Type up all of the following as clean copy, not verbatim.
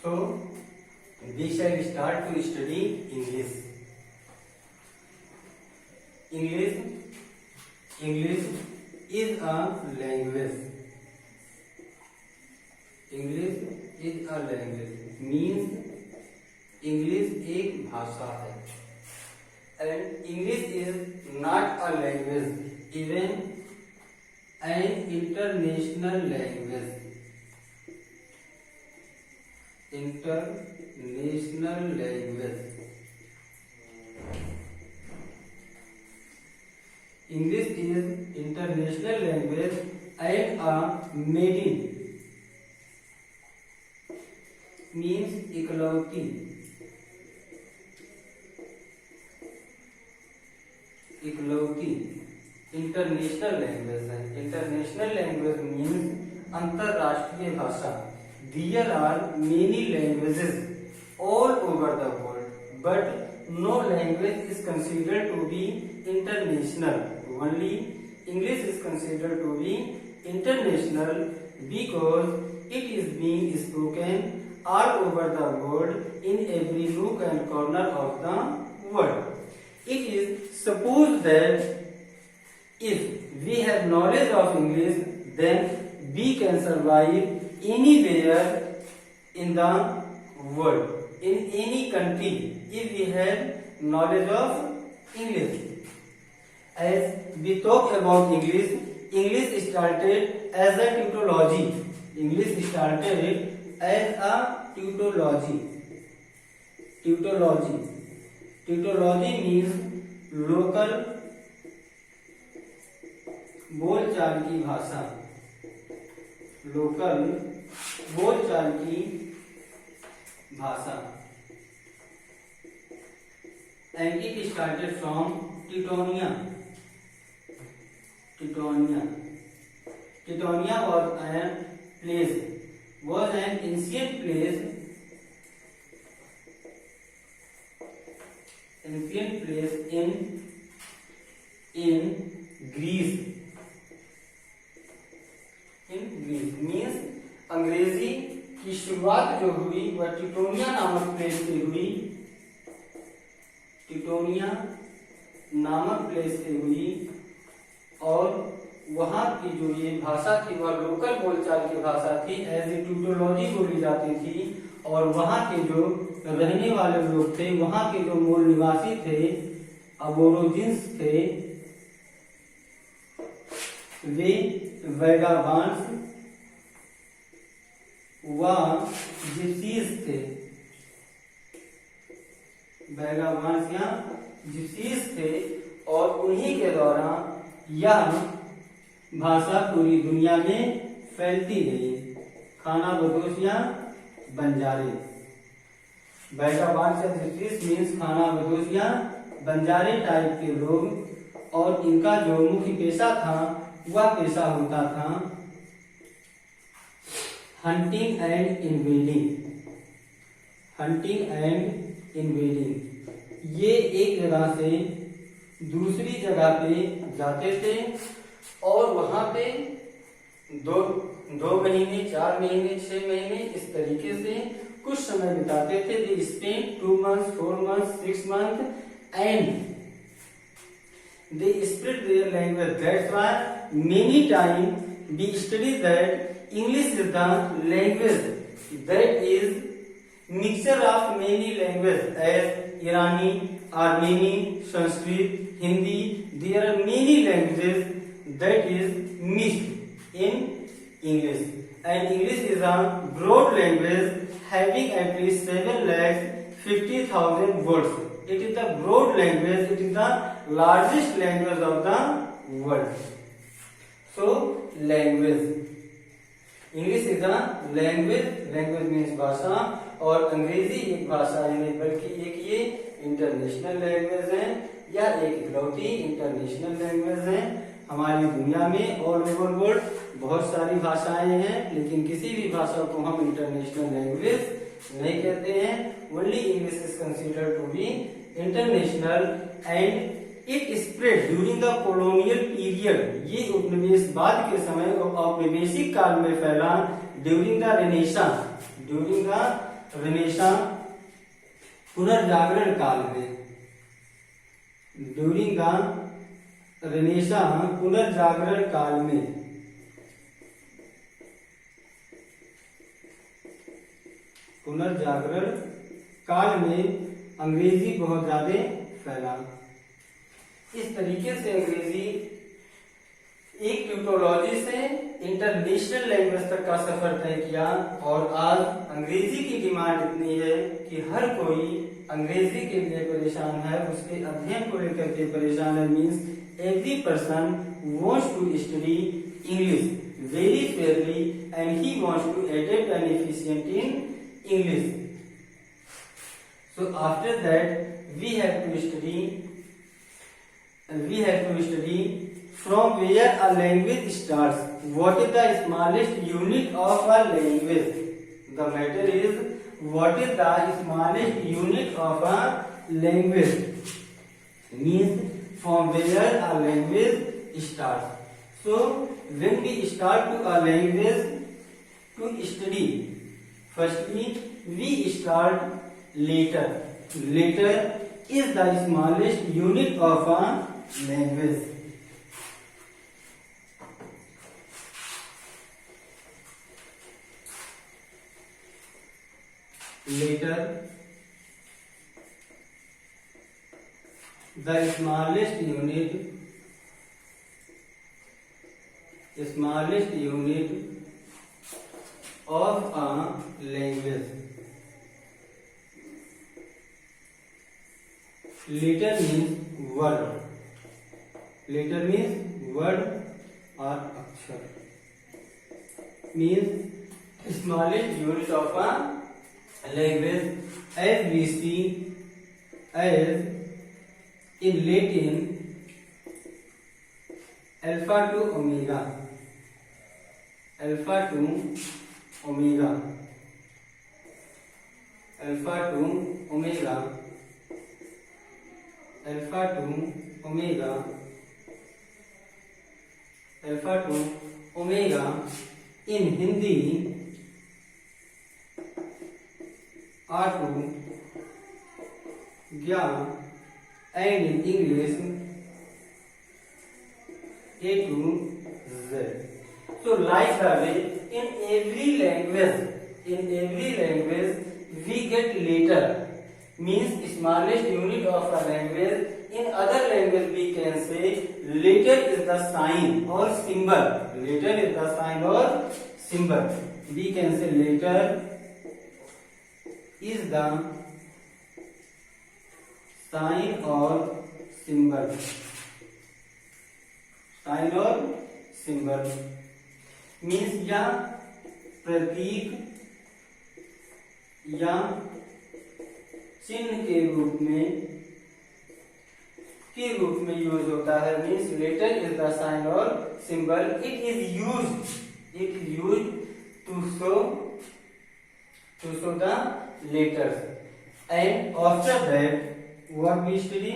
So we shall start to study English. English is a language. English is a language means English एक भाषा है. And English is not a language, even an international language. International language. English is international language and a maiden means इकलौती. इकलौती international language है. International language means अंतरराष्ट्रीय भाषा. There are many languages all over the world, but no language is considered to be international. Only English is considered to be international because it is being spoken all over the world in every nook and corner of the world. It is supposed that if we have knowledge of English, then we can survive anywhere in the world, in any country, if we have knowledge of English. As we talk about English, English started as a tautology. English started as a tautology. Tautology. Tautology means local बोलचाल की भाषा. Local बोलचाल की भाषा. And it started from Teutonia. Teutonia. Teutonia was an ancient place in Greece. Means अंग्रेजी की शुरुआत जो हुई वह टिटोनिया नामक प्लेस से हुई. टिटोनिया नामक प्लेस से हुई और वहां की जो ये भाषा थी वह लोकल बोलचाल की भाषा थी. एज ए ट्यूटोलॉजी बोली जाती थी. और वहां के जो रहने वाले लोग थे, वहां के जो मूल निवासी थे, अबोरिजिन्स थे, वे वैगाबांड्स व जिप्सीज थे. वैगाबांड्स या जिप्सीज थे और उन्हीं के द्वारा यह भाषा पूरी दुनिया में फैलती गई. खानाबदोश या बंजारे. वैगाबांड्स या जिप्सीज मीन्स खानाबदोश या बंजारे टाइप के लोग. और इनका जो मुख्य पेशा था वह पेशा होता था hunting and invading. Hunting and invading. ये एक जगह से दूसरी जगह पे जाते थे और वहां पे दो महीने, 4 महीने, 6 महीने इस तरीके से कुछ समय बिताते थे. They spent 2 months, 4 months, 6 months and they spread their language. That's why many times we study that English is the language that is mixture of many languages as Irani, Armeni, Sanskrit, Hindi. There are many languages that is mixed in English. And English is a broad language having at least 7,50,000 words. It is the broad language. It is the largest language of the world. So language. English is a language. Language means भाषा. और अंग्रेजी एक भाषा ही नहीं बल्कि एक ये international language है या एक इकलौती इंटरनेशनल लैंग्वेज है. हमारी दुनिया में ऑल ओवर वर्ल्ड बहुत सारी भाषाएं हैं, लेकिन किसी भी भाषा को हम इंटरनेशनल लैंग्वेज नहीं कहते हैं. Only English is considered to be international and it spread during the colonial period. ये उपनिवेशवाद के समय औपनिवेशिक काल में फैला. During the renaissance. During the renaissance पुनर्जागरण काल में, ड्यूरिंग द रेनेसां पुनर्जागरण काल में अंग्रेजी बहुत ज्यादा फैला। इस तरीके से अंग्रेजी एक ट्यूटोलॉजी से इंटरनेशनल लैंग्वेज तक का सफर तय किया, और आज अंग्रेजी की डिमांड इतनी है कि हर कोई अंग्रेजी के लिए परेशान है, उसके अध्ययन को लेकर के परेशान है। Means every person wants to study English very fairly and he wants to adept and efficient in English. So after that we have to study from where a language starts. What is the smallest unit of a language? The matter is, what is the smallest unit of a language? Means from where a language starts. So when we start to a language to study, firstly we start letter. Letter is the smallest unit of a language. Letter, the smallest unit of a language. Letter means word. Letter means word or अक्षर. Means smallest unit of a language, as we see as in Latin alpha to omega. Alpha to omega. Alpha to omega. Alpha to omega. Alpha to omega in Hindi A to Gya, and in English A to Z. So like the way in every language we get letter, means smallest unit of a language. In other language we can say letter is the sign or symbol. Letter is the sign or symbol. We can say letter is the sign or symbol. Sign or symbol means या प्रतीक या चिन्ह के रूप में use होता है। Means letter is the sign और symbol. It is use to show the letters. And after that what we study?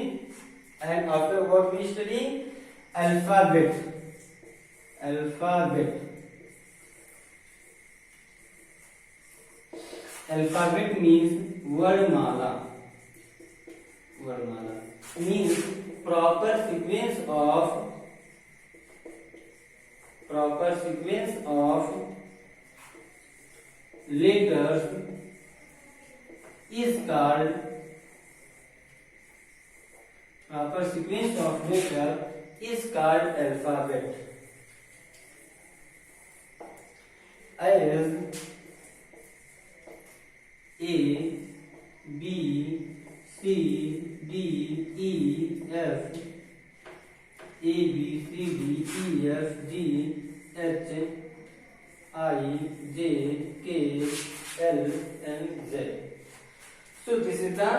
Alphabet. Alphabet means wordmala. Means proper sequence of letters is called alphabet. As A, B, C, D, E, F, A, B, C, D, E, F, G, H, I, J, K, L, and Z. So this is the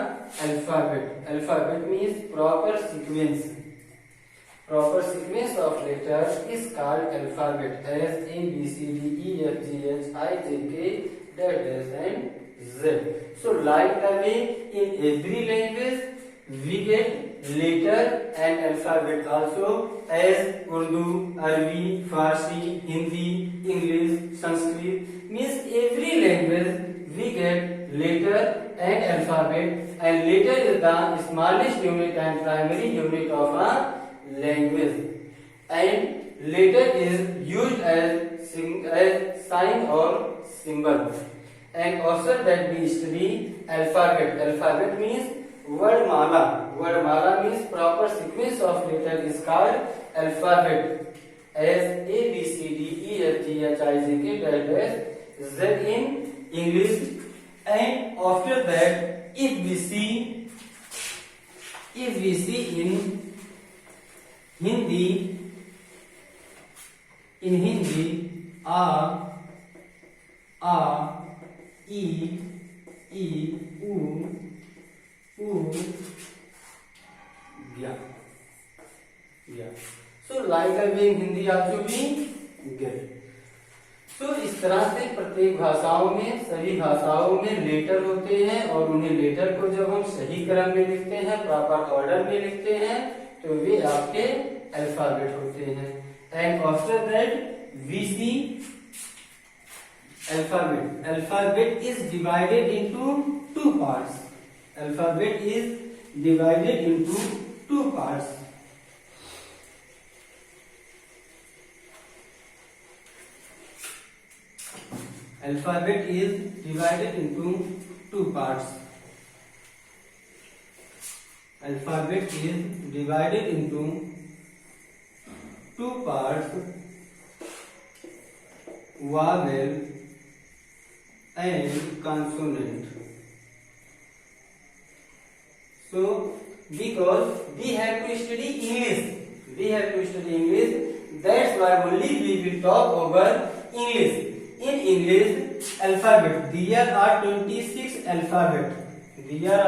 alphabet. Alphabet means proper sequence. Proper sequence of letters is called alphabet. As A, B, C, D, E, F, G, H, I, J, K, and Z. So like the way in every language we get letter and alphabet also, as Urdu, Arabi, Farsi, Hindi, English, Sanskrit. Means every language we get letter alphabet, and letter is the smallest unit and primary unit of a language. And letter is used as sign or symbol. And also that we study alphabet. Alphabet means word mala. Word mala means proper sequence of letter is called alphabet. As A, B, C, D, E, F, G, H, I, J, K, L, S, Z in English. And after that, if we see in Hindi, A, E, U, Ya. So like a way in Hindi also we get. तो इस तरह से प्रत्येक भाषाओं में, सभी भाषाओं में लेटर होते हैं और उन्हें लेटर को जब हम सही क्रम में लिखते हैं, प्रॉपर ऑर्डर में लिखते हैं, तो वे आपके अल्फाबेट होते हैं. And after that we see alphabet. Alphabet is divided into two parts. Alphabet is divided into two parts. Alphabet is divided into two parts. Alphabet is divided into two parts: vowel and consonant. So, because we have to study English, that's why only we will talk over English. In English alphabet, there are 26 alphabet. There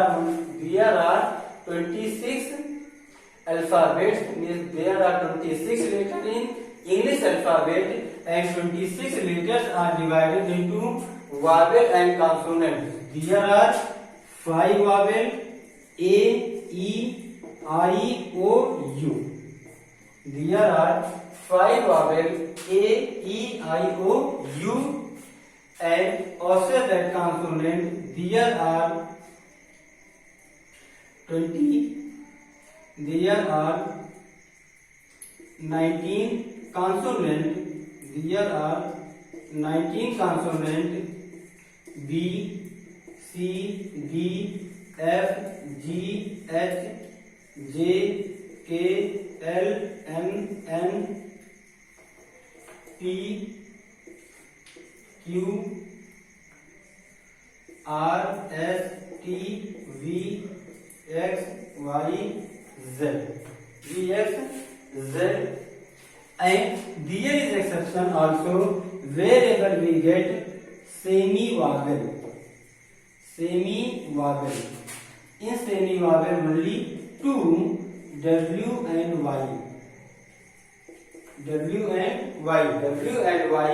are 26 alphabets. Means there are 26 letters in English alphabet, and 26 letters are divided into vowel and consonant. There are 5 vowel: A, E, I, O, U. There are 5 vowel: A, E, I, O, U, and also that consonant. There are 19 consonant. There are 19 consonant: B, C, D, F, G, H, J, K, L, M, N, P, Q, R, S, T, V, X, Y, Z. And there is exception also wherever we get semi-vowel. In semi-vowel only two: W and Y. W and Y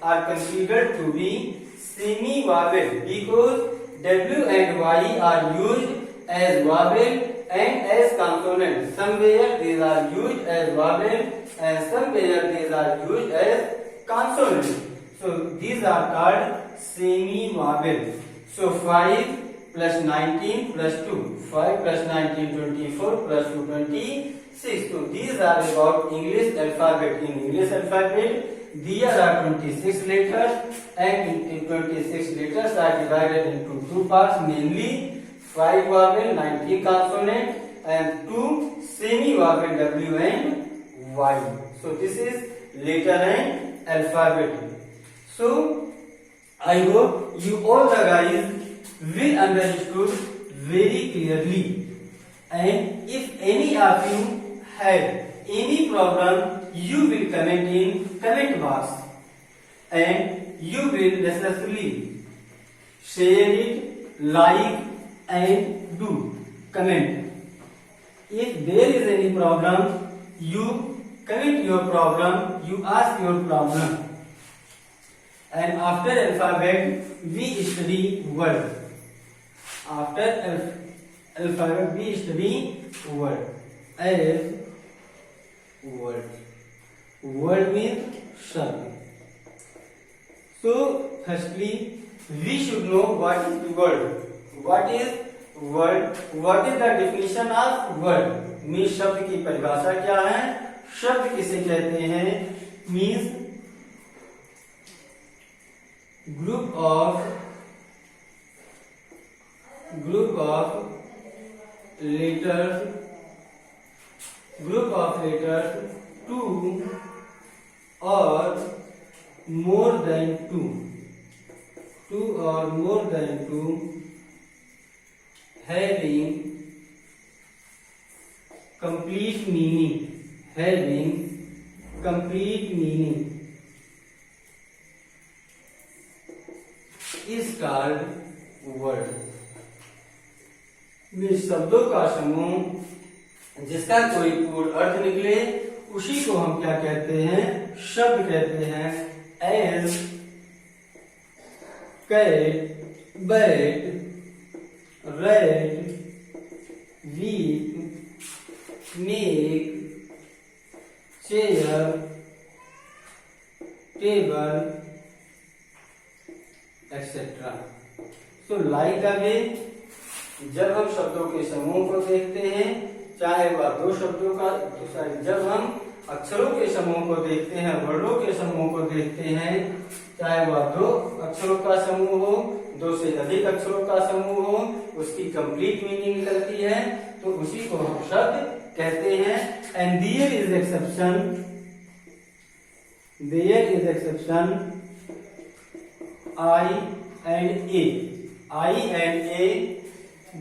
are considered to be semi-vowel because W and Y are used as vowel and as consonant. Somewhere these are used as vowel and somewhere these are used as consonant. So these are called semi-vowel. So 5 plus 19 plus 2. 5 plus 19, 24 plus 2, 26. So these are about English alphabet. In English alphabet, there are 26 letters, and 26 letters are divided into two parts, mainly 5 vowel, 19 consonant, and 2 semi-vowel, W and Y. So this is letter and alphabet. So I hope you all the guys will understood very clearly. And if any of you have any problem, you will comment in comment box, and you will necessarily share it, like, and do comment. If there is any problem, you comment your problem, you ask your problem. And after alphabet, we study word. After alphabet, we study word. As word. Word means शब्द. So, firstly, we should know what is the word. What is word, what is the definition of word, means शब्द की परिभाषा क्या है, शब्द किसे कहते हैं, means group of letters two और more than two having complete meaning is called word। में शब्दों का समूह जिसका कोई पूर्ण अर्थ निकले उसी को हम क्या कहते हैं, शब्द कहते हैं। As cat, bat, red, weep, make, chair, table etcetera. So like away, जब हम शब्दों के समूह को देखते हैं, चाहे वह दो शब्दों का, जब हम अक्षरों के समूह को देखते हैं, वर्णों के समूह को देखते हैं, चाहे वह दो अक्षरों का समूह हो, दो से अधिक अक्षरों का समूह हो, उसकी कंप्लीट मीनिंग निकलती है, तो उसी को हम शब्द कहते हैं। And there is exception I and A,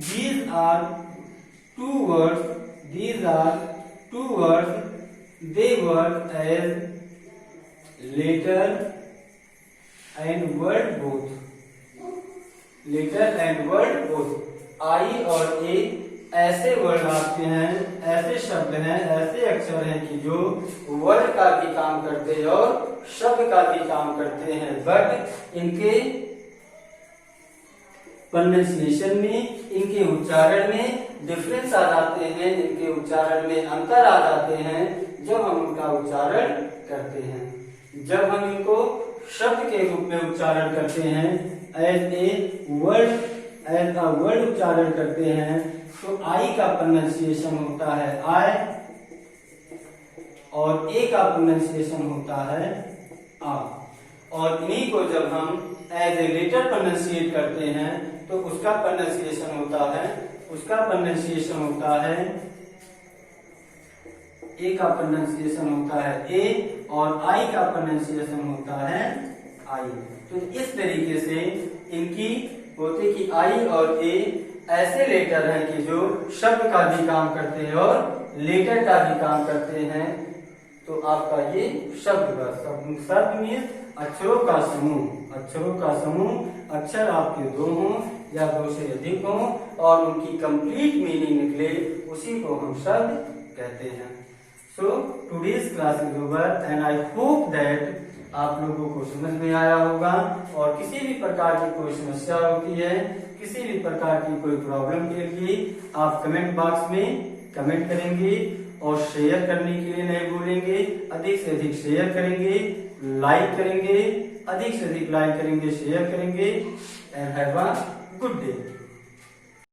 these are two words, they work as letter and word both, आई और ए ऐसे वर्ड आते हैं, ऐसे शब्द हैं, ऐसे अक्षर हैं कि जो वर्ड का भी काम करते हैं और शब्द का भी काम करते हैं, बट इनके प्रोनाउंसिएशन में, इनके उच्चारण में डिफरेंस आ जाते हैं, इनके उच्चारण में अंतर आ जाते हैं जब हम उनका उच्चारण करते हैं। जब हम इनको शब्द के रूप में उच्चारण करते हैं, एज अ वर्ड उच्चारण करते हैं, तो आई का प्रोनाउंसिएशन होता है आई और ए का प्रोनाउंसिएशन होता है आ। और इन्हीं को जब हम एज ए लेटर प्रोनाउंसिएट करते हैं तो उसका प्रोनाउंसिएशन होता है ए का प्रोनाउंसिएशन होता है ए और आई का प्रोनाउंसिएशन होता है आई। तो इस तरीके से इनकी होती कि आई और ए ऐसे लेटर हैं कि जो शब्द का भी काम करते हैं और लेटर का भी काम करते हैं। तो आपका ये शब्द मीन्स अक्षरों का समूह, अक्षर आपके दो हों या दो से अधिक हों और उनकी कंप्लीट मीनिंग निकले, उसी को हम शब्द कहते हैं। So today's class is over and I hope that आप लोगों को समझ में आया होगा। और किसी भी प्रकार की कोई समस्या होती है, किसी भी प्रकार की कोई प्रॉब्लम के लिए आप कमेंट बॉक्स में कमेंट करेंगे और शेयर करने के लिए नहीं भूलेंगे। अधिक से अधिक शेयर करेंगे, लाइक करेंगे, अधिक से अधिक लाइक करेंगे, शेयर करेंगे। And have a good day.